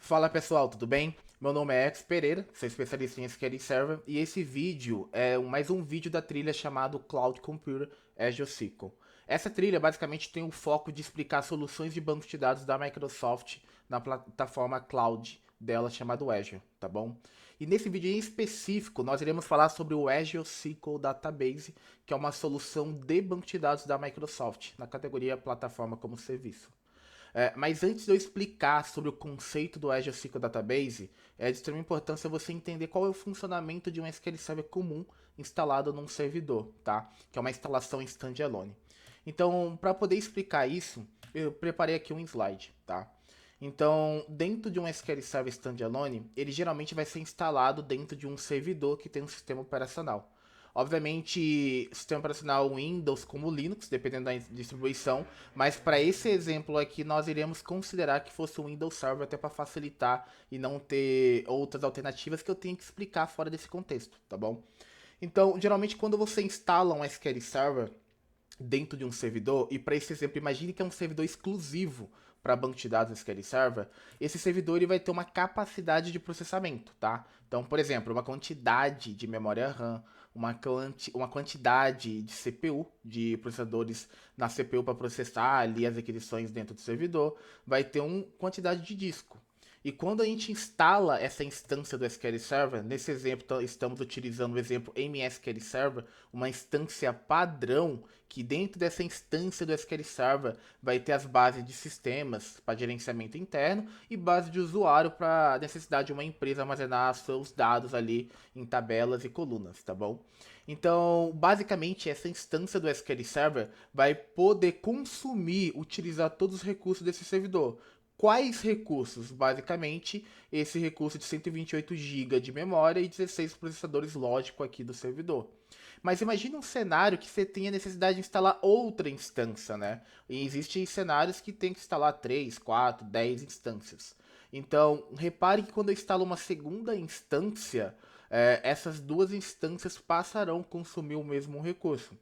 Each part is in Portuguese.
Fala pessoal, tudo bem? Meu nome é Ex Pereira, sou especialista em SQL Server e esse vídeo é mais um vídeo da trilha chamado Cloud Computer Azure SQL. Essa trilha basicamente tem o foco de explicar soluções de bancos de dados da Microsoft na plataforma cloud dela chamada Azure, tá bom? E nesse vídeo em específico nós iremos falar sobre o Azure SQL Database, que é uma solução de banco de dados da Microsoft na categoria plataforma como serviço. Mas antes de eu explicar sobre o conceito do Azure SQL Database, é de extrema importância você entender qual é o funcionamento de um SQL Server comum instalado num servidor, tá? Que é uma instalação em standalone. Então, para poder explicar isso, eu preparei aqui um slide, tá? Então, dentro de um SQL Server standalone, ele geralmente vai ser instalado dentro de um servidor que tem um sistema operacional. Obviamente, sistema operacional Windows como Linux, dependendo da distribuição, mas para esse exemplo aqui nós iremos considerar que fosse um Windows Server até para facilitar e não ter outras alternativas que eu tenho que explicar fora desse contexto, tá bom? Então, geralmente quando você instala um SQL Server dentro de um servidor, e para esse exemplo, imagine que é um servidor exclusivo para banco de dados SQL Server, esse servidor ele vai ter uma capacidade de processamento, tá? Então, por exemplo, uma quantidade de memória RAM, uma quantidade de CPU, de processadores na CPU para processar ali as requisições dentro do servidor, vai ter uma quantidade de disco. E quando a gente instala essa instância do SQL Server, nesse exemplo estamos utilizando o exemplo MSQL Server, uma instância padrão, que dentro dessa instância do SQL Server vai ter as bases de sistemas para gerenciamento interno e base de usuário para a necessidade de uma empresa armazenar seus dados ali em tabelas e colunas, tá bom? Então, basicamente, essa instância do SQL Server vai poder consumir, utilizar todos os recursos desse servidor. Quais recursos? Basicamente, esse recurso de 128 GB de memória e 16 processadores lógicos aqui do servidor. Mas imagine um cenário que você tenha necessidade de instalar outra instância, né? E existem cenários que tem que instalar 3, 4, 10 instâncias. Então, repare que quando eu instalo uma segunda instância, essas duas instâncias passarão a consumir o mesmo recurso.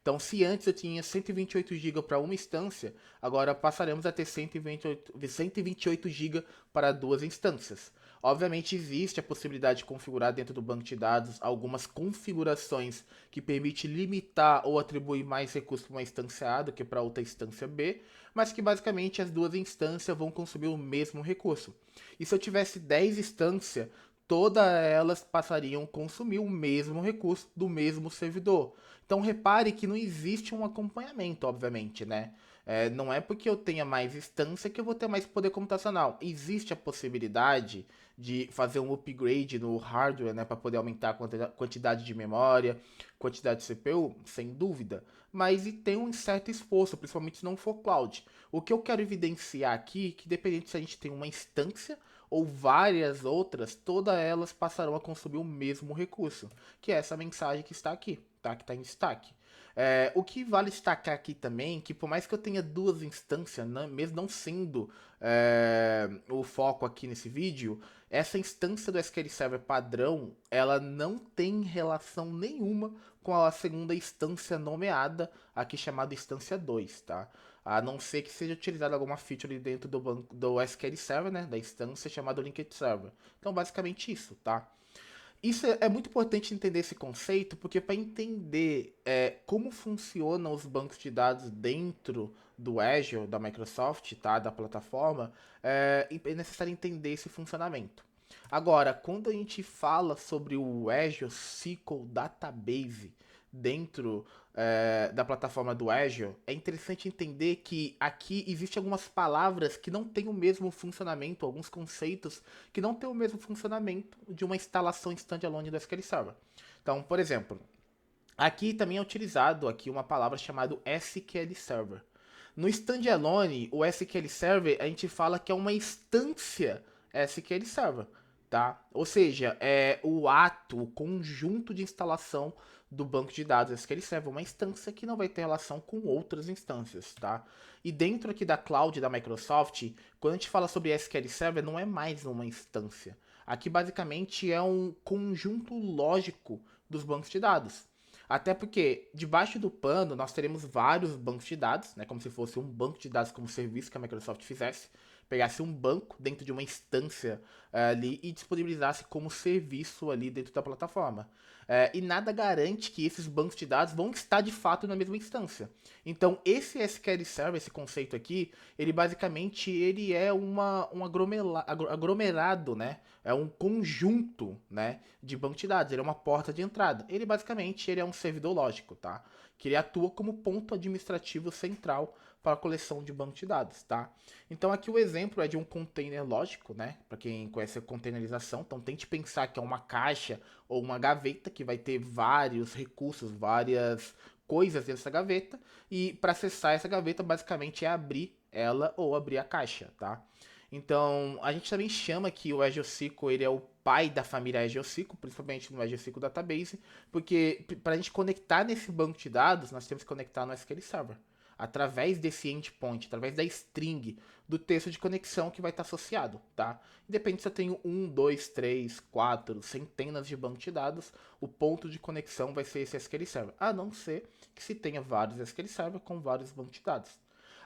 Então, se antes eu tinha 128 GB para uma instância, agora passaremos a ter 128 GB para duas instâncias. Obviamente, existe a possibilidade de configurar dentro do banco de dados algumas configurações que permitem limitar ou atribuir mais recursos para uma instância A do que para outra instância B, mas que basicamente as duas instâncias vão consumir o mesmo recurso. E se eu tivesse 10 instâncias, todas elas passariam a consumir o mesmo recurso do mesmo servidor. Então repare que não existe um acompanhamento, obviamente, né? Não é porque eu tenha mais instância que eu vou ter mais poder computacional. Existe a possibilidade de fazer um upgrade no hardware, né, para poder aumentar a quantidade de memória, quantidade de CPU, sem dúvida. Mas e tem um certo esforço, principalmente se não for cloud. O que eu quero evidenciar aqui é que, dependente se a gente tem uma instância ou várias outras, todas elas passarão a consumir o mesmo recurso, que é essa mensagem que está aqui, tá? Que está em destaque. O que vale destacar aqui também, que por mais que eu tenha duas instâncias, né, mesmo não sendo o foco aqui nesse vídeo, essa instância do SQL Server padrão, ela não tem relação nenhuma com a segunda instância nomeada, aqui chamada instância 2, tá? A não ser que seja utilizada alguma feature dentro do SQL Server, né, da instância chamada Linked Server. Então, basicamente isso, tá? Isso é muito importante entender esse conceito, porque para entender como funcionam os bancos de dados dentro do Azure, da Microsoft, tá, da plataforma, é necessário entender esse funcionamento. Agora, quando a gente fala sobre o Azure SQL Database dentro da plataforma do Azure, é interessante entender que aqui existem algumas palavras que não têm o mesmo funcionamento, alguns conceitos que não têm o mesmo funcionamento de uma instalação standalone do SQL Server. Então, por exemplo, aqui também é utilizado aqui uma palavra chamada SQL Server. No standalone, o SQL Server a gente fala que é uma instância SQL Server, tá? Ou seja, é o ato, o conjunto de instalação do banco de dados SQL Server, uma instância que não vai ter relação com outras instâncias, tá? E dentro aqui da cloud da Microsoft, quando a gente fala sobre SQL Server, não é mais uma instância. Aqui basicamente é um conjunto lógico dos bancos de dados. Até porque debaixo do pano nós teremos vários bancos de dados, né, como se fosse um banco de dados como serviço que a Microsoft fizesse. pegasse um banco dentro de uma instância ali e disponibilizasse como serviço ali dentro da plataforma. E nada garante que esses bancos de dados vão estar de fato na mesma instância. Então, esse SQL Server, esse conceito aqui, ele basicamente ele é um aglomerado, né? É um conjunto, né, de banco de dados. Ele é uma porta de entrada. Ele basicamente ele é um servidor lógico, tá? Que ele atua como ponto administrativo central para a coleção de banco de dados, tá? Então aqui o exemplo é de um container lógico, né? Para quem conhece a containerização, então tente pensar que é uma caixa ou uma gaveta que vai ter vários recursos, várias coisas dentro dessa gaveta, e para acessar essa gaveta basicamente é abrir ela ou abrir a caixa, tá? Então, a gente também chama que o Azure SQL ele é o pai da família Azure SQL, principalmente no Azure SQL Database, porque para a gente conectar nesse banco de dados, nós temos que conectar no SQL Server. Através desse endpoint, através da string do texto de conexão que vai estar associado, tá? Independente se eu tenho 1, 2, 3, 4, centenas de bancos de dados, o ponto de conexão vai ser esse SQL Server. A não ser que se tenha vários SQL Server com vários bancos de dados.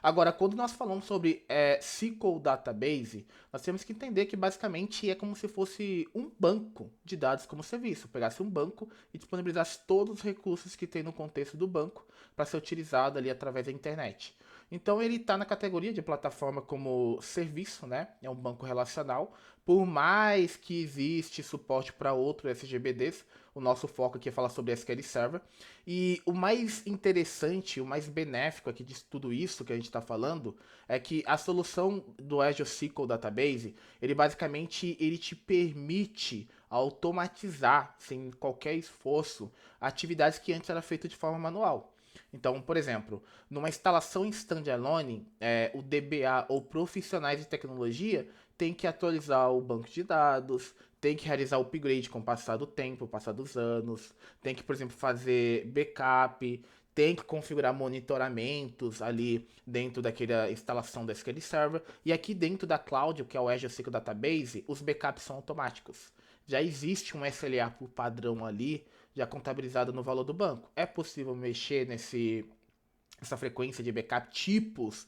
Agora, quando nós falamos sobre SQL Database, nós temos que entender que basicamente é como se fosse um banco de dados como serviço. Pegasse um banco e disponibilizasse todos os recursos que tem no contexto do banco para ser utilizado ali através da internet. Então ele está na categoria de plataforma como serviço, né? É um banco relacional. Por mais que existe suporte para outros SGBDs, o nosso foco aqui é falar sobre SQL Server. E o mais interessante, o mais benéfico aqui de tudo isso que a gente está falando é que a solução do Azure SQL Database, ele basicamente ele te permite automatizar, sem qualquer esforço, atividades que antes era feita de forma manual. Então, por exemplo, numa instalação em standalone, o DBA ou profissionais de tecnologia tem que atualizar o banco de dados, tem que realizar o upgrade com o passar do tempo, o passar dos anos, tem que, por exemplo, fazer backup, tem que configurar monitoramentos ali dentro daquela instalação da SQL Server. E aqui dentro da Cloud, que é o Azure SQL Database, os backups são automáticos. Já existe um SLA por padrão ali, já contabilizado no valor do banco. É possível mexer nessa frequência de backup, tipos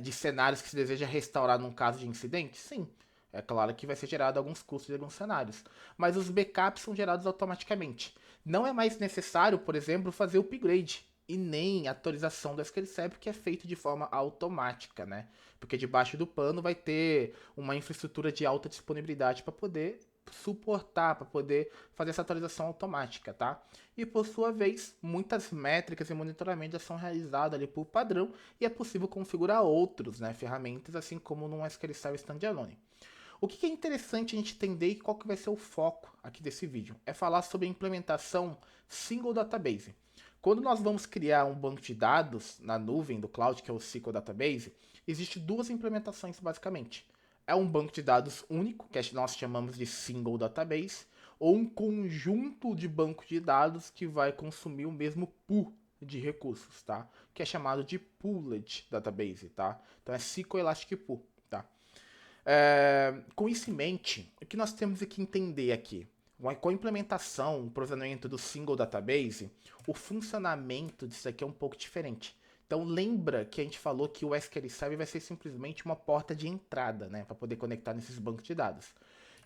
de cenários que se deseja restaurar num caso de incidente? Sim. É claro que vai ser gerado alguns custos de alguns cenários. Mas os backups são gerados automaticamente. Não é mais necessário, por exemplo, fazer o upgrade e nem atualização do SQL Server, que é feito de forma automática, né? Porque debaixo do pano vai ter uma infraestrutura de alta disponibilidade para poder suportar, para poder fazer essa atualização automática, tá? E por sua vez, muitas métricas e monitoramento já são realizados ali por padrão e é possível configurar outros, né, ferramentas, assim como no SQL Server Standalone. O que é interessante a gente entender e qual que vai ser o foco aqui desse vídeo? É falar sobre a implementação Single Database. Quando nós vamos criar um banco de dados na nuvem do cloud, que é o SQL Database, existem duas implementações basicamente. É um banco de dados único, que nós chamamos de Single Database, ou um conjunto de bancos de dados que vai consumir o mesmo pool de recursos, tá? Que é chamado de Pooled Database, tá? Então é SQL Elastic Pool, tá? Com isso em mente, o que nós temos que entender aqui? Com a implementação, o provisionamento do Single Database, o funcionamento disso aqui é um pouco diferente. Então lembra que a gente falou que o SQL Server vai ser simplesmente uma porta de entrada, né, para poder conectar nesses bancos de dados.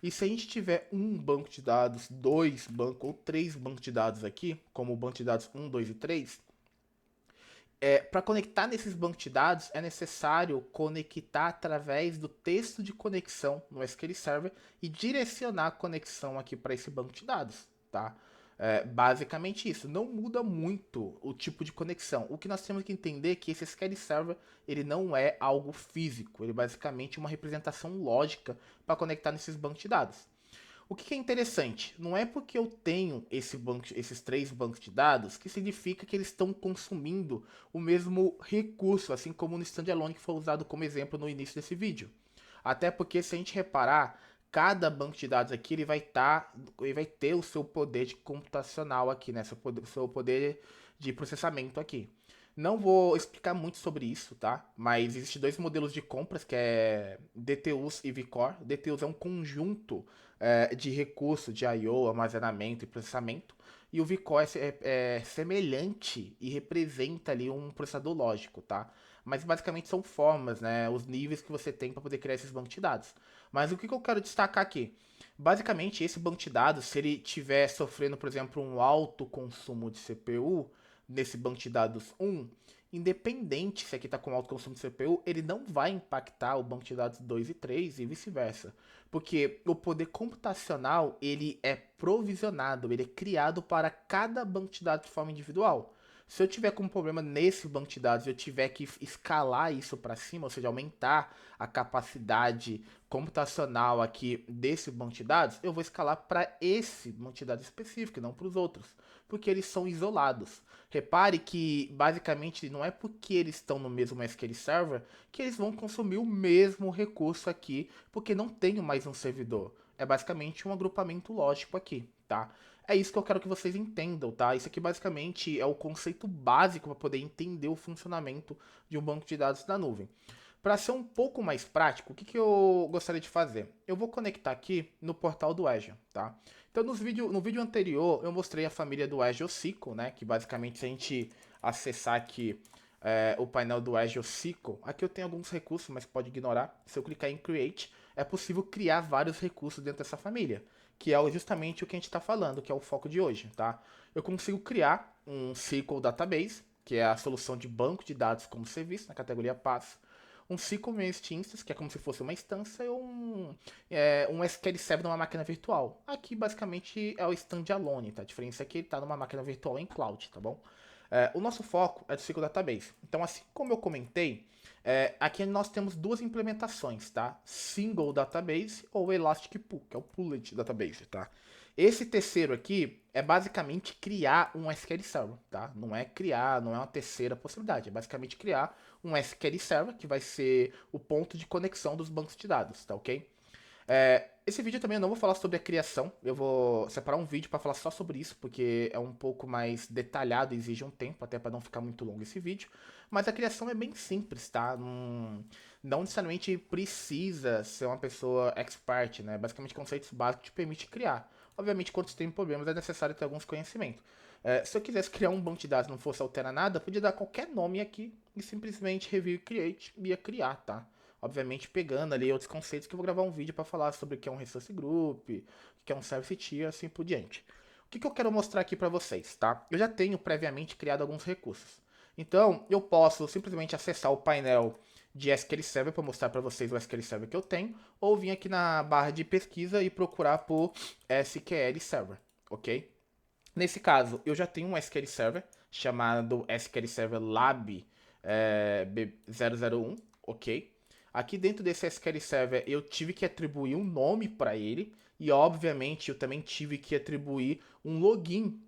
E se a gente tiver um banco de dados, dois bancos ou três bancos de dados aqui, como o banco de dados 1, 2 e 3, para conectar nesses bancos de dados é necessário conectar através do texto de conexão no SQL Server e direcionar a conexão aqui para esse banco de dados, tá? Basicamente isso, não muda muito o tipo de conexão. O que nós temos que entender é que esse SQL Server ele não é algo físico, ele é basicamente uma representação lógica para conectar nesses bancos de dados. O que é interessante, não é porque eu tenho esses três bancos de dados que significa que eles estão consumindo o mesmo recurso, assim como no standalone que foi usado como exemplo no início desse vídeo. Até porque se a gente reparar, cada banco de dados aqui ele vai ter o seu poder de computacional aqui, né? Seu poder de processamento aqui. Não vou explicar muito sobre isso, tá? Mas existem dois modelos de compras, que é DTUs e vCore. DTUs é um conjunto de recursos de I/O, armazenamento e processamento. E o vCore é semelhante e representa ali um processador lógico, tá? mas basicamente são formas, né, os níveis que você tem para poder criar esses bancos de dados. Mas o que eu quero destacar aqui? Basicamente, esse banco de dados, se ele estiver sofrendo, por exemplo, um alto consumo de CPU, nesse banco de dados 1, independente se aqui está com alto consumo de CPU, ele não vai impactar o banco de dados 2 e 3 e vice-versa. Porque o poder computacional, ele é provisionado, ele é criado para cada banco de dados de forma individual. Se eu tiver com um problema nesse banco de dados e eu tiver que escalar isso para cima, ou seja, aumentar a capacidade computacional aqui desse banco de dados, eu vou escalar para esse banco de dados específico, não para os outros, porque eles são isolados. Repare que basicamente não é porque eles estão no mesmo SQL Server que eles vão consumir o mesmo recurso aqui, porque não tem mais um servidor. É basicamente um agrupamento lógico aqui, tá? É isso que eu quero que vocês entendam, tá? Isso aqui basicamente é o conceito básico para poder entender o funcionamento de um banco de dados da nuvem. Para ser um pouco mais prático, o que eu gostaria de fazer? Eu vou conectar aqui no portal do Azure, tá? Então, no vídeo anterior, eu mostrei a família do Azure SQL, né? Que basicamente, se a gente acessar aqui o painel do Azure SQL, aqui eu tenho alguns recursos, mas pode ignorar. Se eu clicar em Create, é possível criar vários recursos dentro dessa família, que é justamente o que a gente está falando, que é o foco de hoje, tá? Eu consigo criar um SQL Database, que é a solução de banco de dados como serviço, na categoria PaaS, um SQL Managed Instance, que é como se fosse uma instância, ou um SQL Server numa máquina virtual. Aqui, basicamente, é o standalone, tá? A diferença é que ele está numa máquina virtual em cloud, tá bom? O nosso foco é do SQL Database. Então, assim como eu comentei, aqui nós temos duas implementações, tá? Single Database ou Elastic Pool, que é o Pooled Database, tá? Esse terceiro aqui é basicamente criar um SQL Server, tá? Não é criar, não é uma terceira possibilidade, é basicamente criar um SQL Server, que vai ser o ponto de conexão dos bancos de dados, tá ok? Esse vídeo também eu não vou falar sobre a criação, eu vou separar um vídeo para falar só sobre isso, porque é um pouco mais detalhado e exige um tempo, até para não ficar muito longo esse vídeo. Mas a criação é bem simples, tá? Não necessariamente precisa ser uma pessoa expert, né? Basicamente, conceitos básicos te permite criar. Obviamente, quando você tem problemas, é necessário ter alguns conhecimentos. Se eu quisesse criar um banco de dados e não fosse alterar nada, eu podia dar qualquer nome aqui e simplesmente review create e ia criar, tá? Obviamente pegando ali outros conceitos que eu vou gravar um vídeo para falar sobre o que é um resource group, o que é um service tier, assim por diante. O que eu quero mostrar aqui para vocês, tá? Eu já tenho previamente criado alguns recursos. Então, eu posso simplesmente acessar o painel de SQL Server para mostrar para vocês o SQL Server que eu tenho, ou vir aqui na barra de pesquisa e procurar por SQL Server, ok? Nesse caso, eu já tenho um SQL Server chamado SQL Server Lab 001, ok? Aqui dentro desse SQL Server eu tive que atribuir um nome para ele e obviamente eu também tive que atribuir um login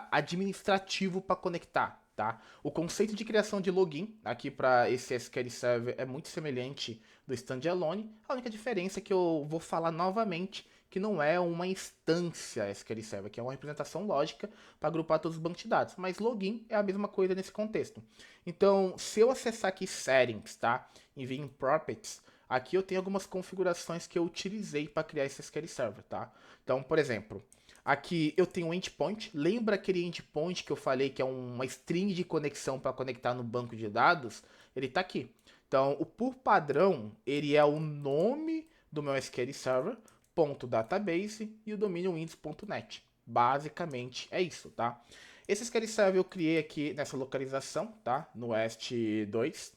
administrativo para conectar, tá? O conceito de criação de login aqui para esse SQL Server é muito semelhante do standalone. A única diferença é que eu vou falar novamente que não é uma instância SQL Server, que é uma representação lógica para agrupar todos os bancos de dados. Mas login é a mesma coisa nesse contexto. Então, se eu acessar aqui Settings, tá? E vir em Properties, aqui eu tenho algumas configurações que eu utilizei para criar esse SQL Server, tá? Então, por exemplo, aqui eu tenho um endpoint. Lembra aquele endpoint que eu falei que é uma string de conexão para conectar no banco de dados? Ele está aqui. Então, o por padrão, ele é o nome do meu SQL Server, .database e o domínio windows.net. Basicamente é isso, tá? Esse SQL Server eu criei aqui nessa localização, tá? No EST2.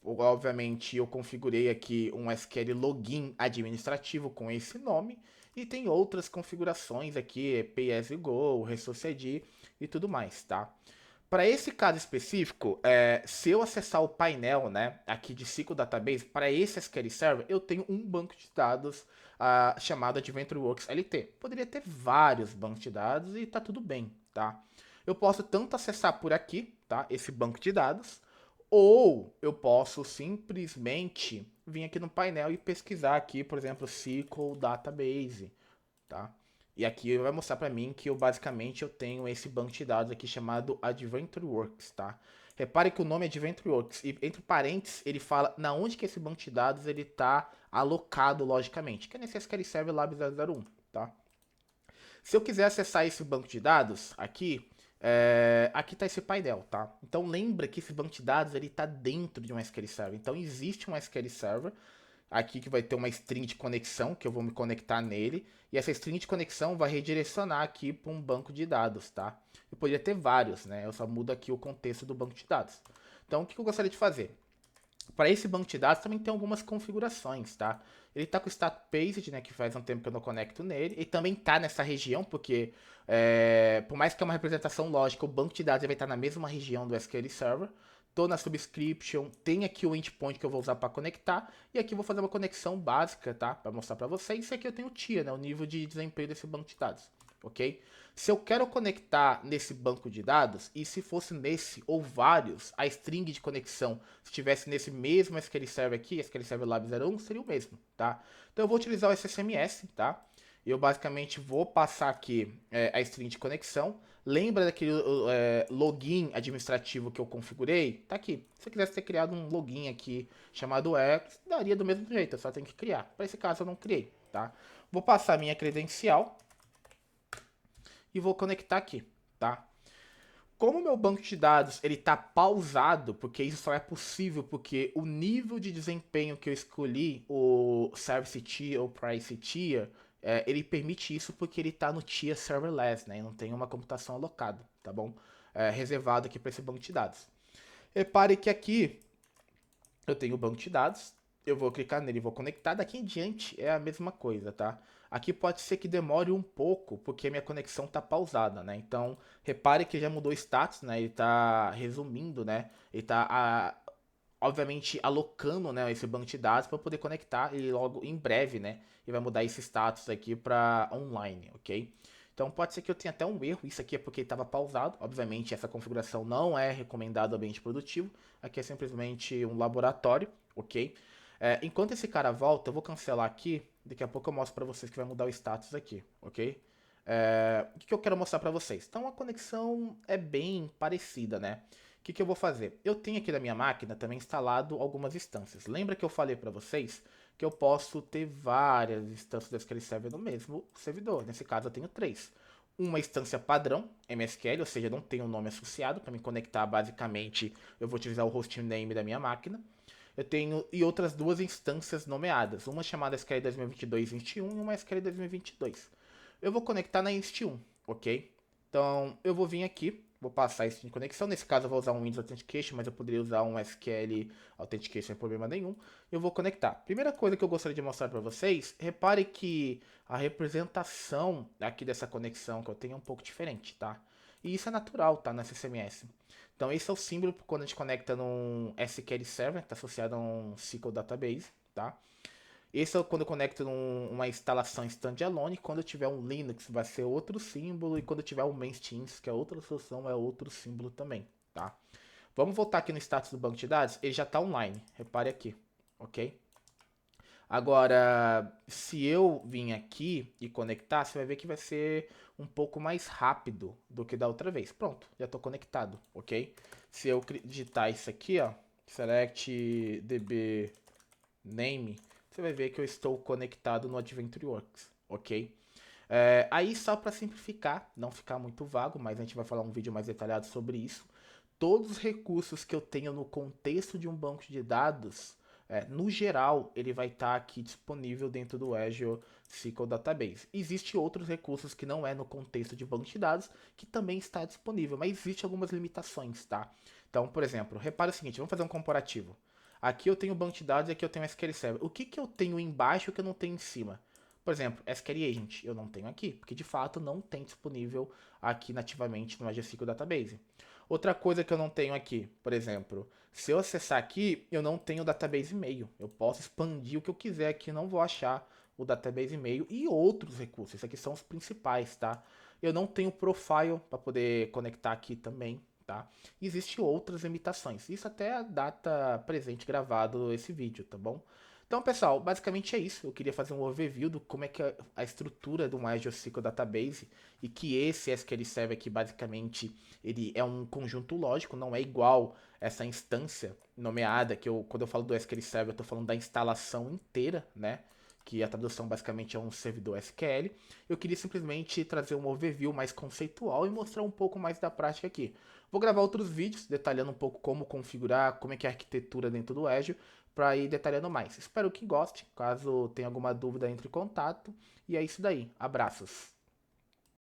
Obviamente, eu configurei aqui um SQL Login administrativo com esse nome. E tem outras configurações aqui, PSGO, Resource ID e tudo mais, tá? Para esse caso específico, se eu acessar o painel, né, aqui de SQL Database, para esse SQL Server, eu tenho um banco de dados chamado AdventureWorks LT. Poderia ter vários bancos de dados e tá tudo bem, tá? Eu posso tanto acessar por aqui, tá, esse banco de dados, ou eu posso simplesmente vir aqui no painel e pesquisar aqui, por exemplo, SQL Database, tá? E aqui vai mostrar para mim que basicamente eu tenho esse banco de dados aqui chamado AdventureWorks, tá? Repare que o nome é AdventureWorks e entre parênteses ele fala na onde que esse banco de dados ele está alocado logicamente, que é nesse SQL Server Lab 001, tá? Se eu quiser acessar esse banco de dados aqui, Aqui está esse painel, tá? Então lembra que esse banco de dados ele está dentro de um SQL Server. Então existe um SQL Server aqui que vai ter uma string de conexão que eu vou me conectar nele e essa string de conexão vai redirecionar aqui para um banco de dados, tá? Eu poderia ter vários, né? Eu só mudo aqui o contexto do banco de dados. Então o que eu gostaria de fazer? Para esse banco de dados também tem algumas configurações, tá? Ele está com o status paged, né, que faz um tempo que eu não conecto nele. Ele também está nessa região, porque por mais que é uma representação lógica, o banco de dados vai estar na mesma região do SQL Server. Estou na subscription, tem aqui o endpoint que eu vou usar para conectar. E aqui eu vou fazer uma conexão básica, tá? Para mostrar para vocês. Isso aqui eu tenho o TIA, né, o nível de desempenho desse banco de dados, ok? Se eu quero conectar nesse banco de dados, e se fosse nesse ou vários, a string de conexão, se estivesse nesse mesmo SQL Server aqui, SQL Server Lab 01, seria o mesmo, tá? Então eu vou utilizar o SSMS, tá? Eu basicamente vou passar aqui a string de conexão. Lembra daquele login administrativo que eu configurei? Tá aqui. Se eu quisesse ter criado um login aqui chamado X, daria do mesmo jeito, eu só tenho que criar. Para esse caso eu não criei, tá? Vou passar minha credencial e vou conectar aqui, tá? Como o meu banco de dados ele está pausado, porque isso só é possível porque o nível de desempenho que eu escolhi, o Service Tier ou Price Tier, ele permite isso porque ele está no Tier Serverless, né? E não tem uma computação alocada, tá bom? Reservado aqui para esse banco de dados. Repare que aqui eu tenho o banco de dados, eu vou clicar nele e vou conectar, daqui em diante é a mesma coisa, tá? Aqui pode ser que demore um pouco, porque a minha conexão está pausada, né? Então, repare que já mudou o status, né? Ele está resumindo, né? Ele está, obviamente, alocando, né, esse banco de dados para poder conectar e logo em breve, né? E vai mudar esse status aqui para online, ok? Então pode ser que eu tenha até um erro, isso aqui é porque estava pausado, obviamente essa configuração não é recomendada ao ambiente produtivo, aqui é simplesmente um laboratório, ok? Enquanto esse cara volta, eu vou cancelar aqui, daqui a pouco eu mostro para vocês que vai mudar o status aqui, ok? O que eu quero mostrar para vocês? Então a conexão é bem parecida, né? O que eu vou fazer? Eu tenho aqui na minha máquina também instalado algumas instâncias. Lembra que eu falei para vocês que eu posso ter várias instâncias do SQL Server no mesmo servidor? Nesse caso eu tenho três. Uma instância padrão, MSQL, ou seja, não tem um nome associado. Para me conectar, basicamente, eu vou utilizar o hostname da minha máquina. Eu tenho e outras duas instâncias nomeadas, uma chamada SQL 2022-21 e uma SQL 2022. Eu vou conectar na Inst 1, ok? Então, eu vou vir aqui, vou passar esse de conexão. Nesse caso, eu vou usar um Windows Authentication, mas eu poderia usar um SQL Authentication sem problema nenhum. Eu vou conectar. Primeira coisa que eu gostaria de mostrar para vocês, repare que a representação aqui dessa conexão que eu tenho é um pouco diferente, tá? E isso é natural, tá? No SSMS. Então, esse é o símbolo quando a gente conecta num SQL Server, está associado a um SQL Database, tá? Esse é quando eu conecto numa instalação standalone. Quando eu tiver um Linux, vai ser outro símbolo. E quando eu tiver um Mainstreams, que é outra solução, é outro símbolo também, tá? Vamos voltar aqui no status do banco de dados. Ele já está online, repare aqui, ok? Agora, se eu vir aqui e conectar, você vai ver que vai ser um pouco mais rápido do que da outra vez. Pronto, já estou conectado, ok? Se eu digitar isso aqui, ó, select db name, você vai ver que eu estou conectado no AdventureWorks, ok? Aí só para simplificar, não ficar muito vago, mas a gente vai falar um vídeo mais detalhado sobre isso. Todos os recursos que eu tenho no contexto de um banco de dados, no geral, ele vai estar aqui disponível dentro do Azure SQL Database. Existem outros recursos que não é no contexto de banco de dados, que também está disponível, mas existem algumas limitações, tá? Então, por exemplo, repare o seguinte, vamos fazer um comparativo. Aqui eu tenho banco de dados e aqui eu tenho SQL Server. O que eu tenho embaixo que eu não tenho em cima? Por exemplo, SQL Agent eu não tenho aqui, porque de fato não tem disponível aqui nativamente no Azure SQL Database. Outra coisa que eu não tenho aqui, por exemplo, se eu acessar aqui, eu não tenho o database e-mail. Eu posso expandir o que eu quiser aqui, não vou achar o database e-mail e outros recursos. Esses aqui são os principais, tá? Eu não tenho profile para poder conectar aqui também, tá? Existem outras limitações. Isso até a data presente gravado esse vídeo, tá bom? Então, pessoal, basicamente é isso. Eu queria fazer um overview do como é que é a estrutura do Azure SQL Database e que esse SQL Server aqui, basicamente, ele é um conjunto lógico, não é igual essa instância nomeada, que quando eu falo do SQL Server, eu estou falando da instalação inteira, né? que a tradução basicamente é um servidor SQL. Eu queria simplesmente trazer um overview mais conceitual e mostrar um pouco mais da prática aqui. Vou gravar outros vídeos detalhando um pouco como configurar, como é que é a arquitetura dentro do Azure, para ir detalhando mais. Espero que goste. Caso tenha alguma dúvida, entre em contato. E é isso daí. Abraços.